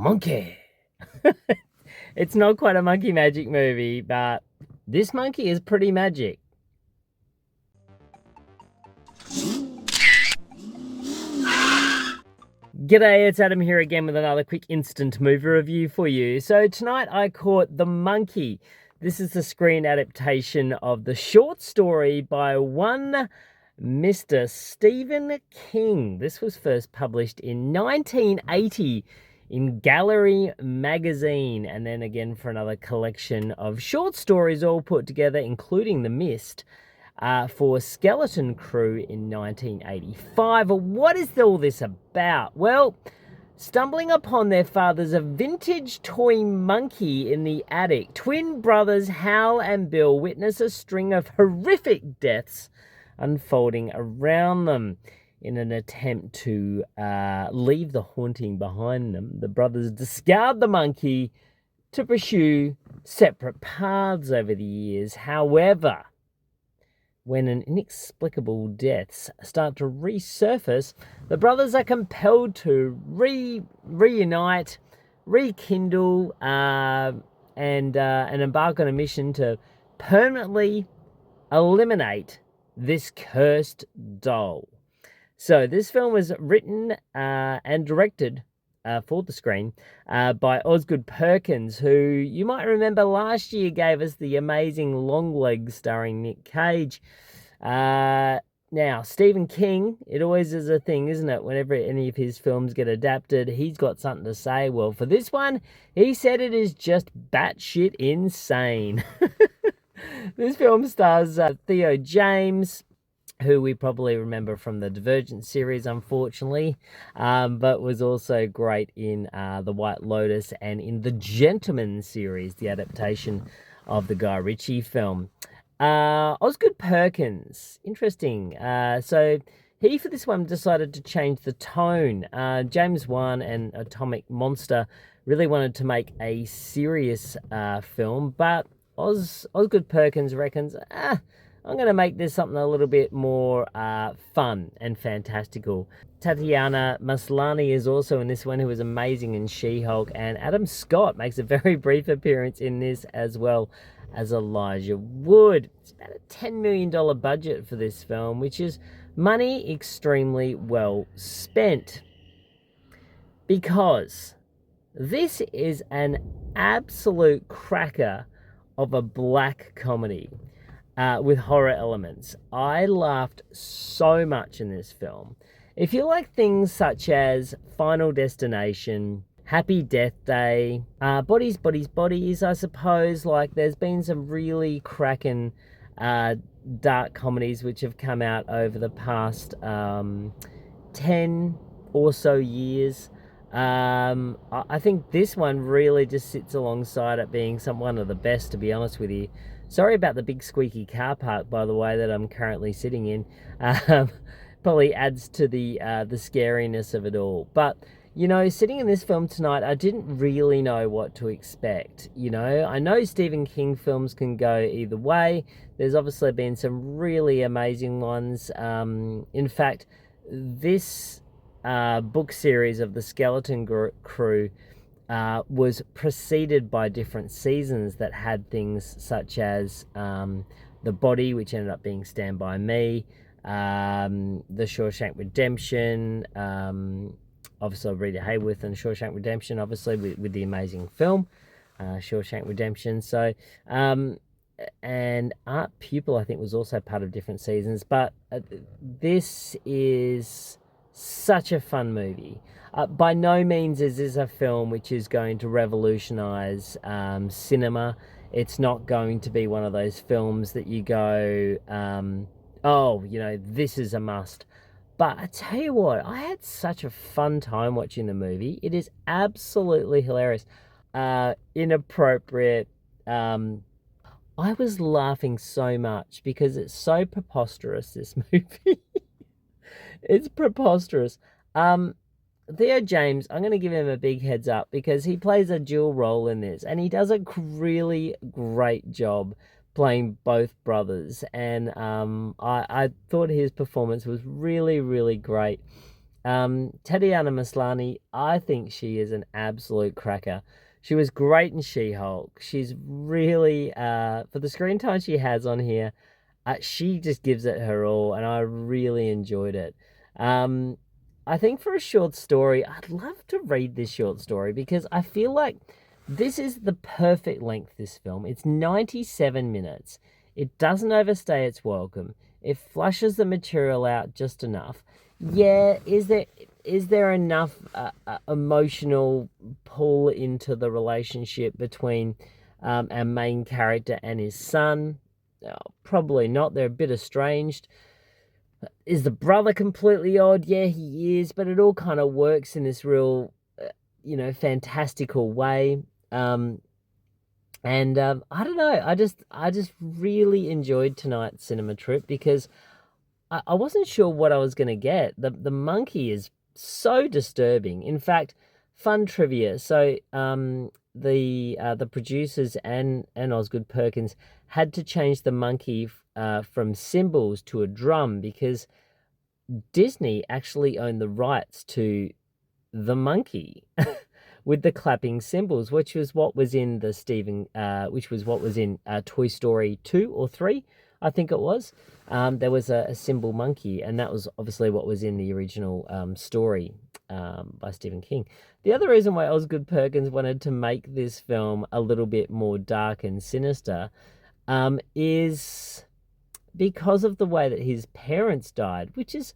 monkey. It's not quite a monkey magic movie, but this monkey is pretty magic. G'day, it's Adam here again with another quick instant movie review for you. So tonight I caught The Monkey. This is the screen adaptation of the short story by one Mr. Stephen King. This was first published in 1980 in Gallery magazine, and then again for another collection of short stories all put together, including The Mist, for Skeleton Crew in 1985. What is all this about? Well, stumbling upon their father's a vintage toy monkey in the attic, twin brothers Hal and Bill witness a string of horrific deaths unfolding around them. In an attempt to leave the haunting behind them, the brothers discard the monkey to pursue separate paths over the years. However, when inexplicable deaths start to resurface, the brothers are compelled to reunite, rekindle, and embark on a mission to permanently eliminate this cursed doll. So this film was written and directed for the screen by Osgood Perkins, who you might remember last year gave us the amazing Longlegs starring Nick Cage. Now, Stephen King, it always is a thing, isn't it? Whenever any of his films get adapted, he's got something to say. Well, for this one, he said it is just batshit insane. This film stars Theo James, who we probably remember from the Divergent series, unfortunately, but was also great in The White Lotus and in the Gentleman series, the adaptation of the Guy Ritchie film. Osgood Perkins, interesting. So he, for this one, decided to change the tone. James Wan and Atomic Monster really wanted to make a serious film, but Osgood Perkins reckons, I'm going to make this something a little bit more fun and fantastical. Tatiana Maslany is also in this one, who was amazing in She-Hulk, and Adam Scott makes a very brief appearance in this, as well as Elijah Wood. It's about a $10 million budget for this film, which is money extremely well spent, because this is an absolute cracker of a black comedy. With horror elements. I laughed so much in this film. If you like things such as Final Destination, Happy Death Day, Bodies, Bodies, Bodies, I suppose, like there's been some really cracking dark comedies which have come out over the past 10 or so years. I think this one really just sits alongside it being one of the best, to be honest with you. Sorry about the big squeaky car park, by the way, that I'm currently sitting in. Probably adds to the scariness of it all. But, you know, sitting in this film tonight, I didn't really know what to expect. You know, I know Stephen King films can go either way. There's obviously been some really amazing ones. In fact, this book series of the Skeleton Crew was preceded by different seasons that had things such as The Body, which ended up being Stand By Me, The Shawshank Redemption, obviously Rita Hayworth and Shawshank Redemption, obviously with the amazing film Shawshank Redemption. So and Art Pupil, I think, was also part of different seasons. But this is such a fun movie. By no means is this a film which is going to revolutionize cinema. It's not going to be one of those films that you go, oh, you know, this is a must. But I tell you what, I had such a fun time watching the movie. It is absolutely hilarious. Inappropriate. I was laughing so much because it's so preposterous, this movie. It's preposterous. Theo James, I'm going to give him a big heads up because he plays a dual role in this, and he does a really great job playing both brothers. And I thought his performance was really, really great. Tatiana Maslany, I think she is an absolute cracker. She was great in She-Hulk. She's really, for the screen time she has on here, she just gives it her all, and I really enjoyed it. Um, I think for a short story, I'd love to read this short story because I feel like this is the perfect length, this film. It's 97 minutes. It doesn't overstay its welcome. It flushes the material out just enough. Yeah, is there enough emotional pull into the relationship between our main character and his son? Oh, probably not. They're a bit estranged. Is the brother completely odd? Yeah, he is, but it all kind of works in this real, fantastical way. I don't know. I just really enjoyed tonight's cinema trip because I wasn't sure what I was going to get. The monkey is so disturbing. In fact, fun trivia. So the producers and Osgood Perkins had to change the monkey from cymbals to a drum because Disney actually owned the rights to the monkey with the clapping cymbals, which was what was in Toy Story 2 or 3, I think it was. There was a cymbal monkey, and that was obviously what was in the original story by Stephen King. The other reason why Osgood Perkins wanted to make this film a little bit more dark and sinister is because of the way that his parents died, which is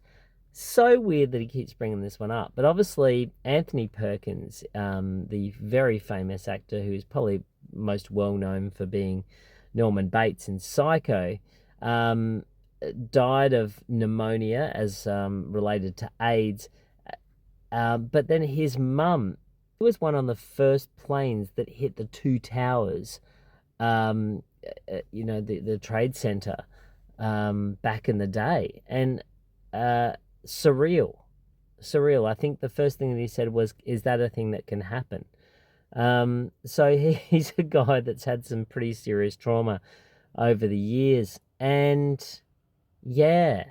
so weird that he keeps bringing this one up. But obviously, Anthony Perkins, the very famous actor who's probably most well known for being Norman Bates in Psycho, died of pneumonia as related to AIDS. But then his mum was one on the first planes that hit the two towers, the trade center back in the day. And surreal. I think the first thing that he said was, is that a thing that can happen? So he's a guy that's had some pretty serious trauma over the years. And yeah,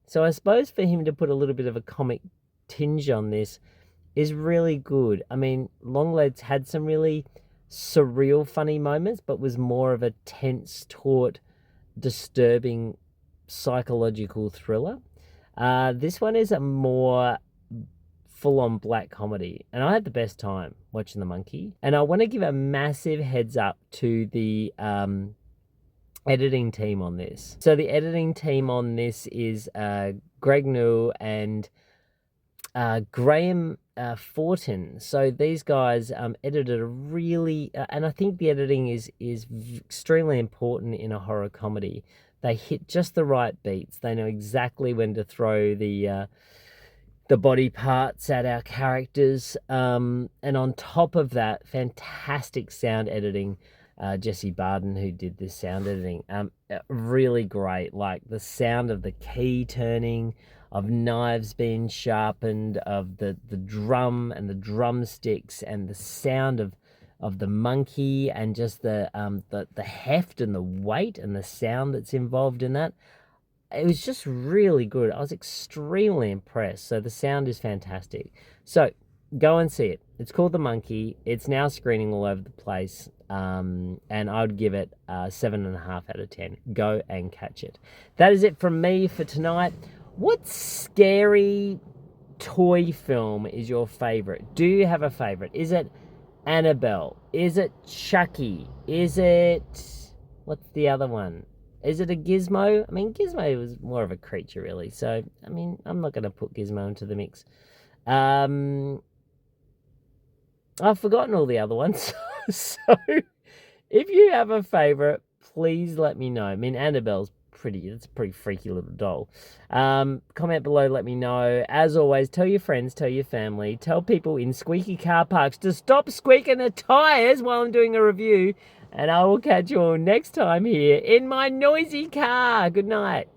so I suppose for him to put a little bit of a comic tinge on this is really good. I mean, Longlegs had some really surreal, funny moments, but was more of a tense, taut, disturbing psychological thriller. This one is a more full-on black comedy, and I had the best time watching The Monkey. And I want to give a massive heads up to the editing team on this. So the editing team on this is Greg New and Graham Fortin. So these guys edited a really, and I think the editing is extremely important in a horror comedy. They hit just the right beats. They know exactly when to throw the body parts at our characters. And on top of that, fantastic sound editing. Jesse Barden, who did this sound editing, really great. Like the sound of the key turning, of knives being sharpened, of the drum and the drumsticks, and the sound of the monkey, and just the heft and the weight and the sound that's involved in that. It was just really good. I was extremely impressed. So the sound is fantastic. So go and see it. It's called The Monkey. It's now screening all over the place. And I would give it 7.5 out of 10. Go and catch it. That is it from me for tonight. What scary toy film is your favorite? Do you have a favorite? Is it Annabelle? Is it Chucky? Is it... what's the other one? Is it a Gizmo? I mean, Gizmo was more of a creature, really. So, I mean, I'm not going to put Gizmo into the mix. I've forgotten all the other ones. So, if you have a favorite, please let me know. I mean, Annabelle's it's a pretty freaky little doll. Comment below, let me know. As always, tell your friends, tell your family, tell people in squeaky car parks to stop squeaking the tires while I'm doing a review. And I will catch you all next time here in my noisy car. Good night.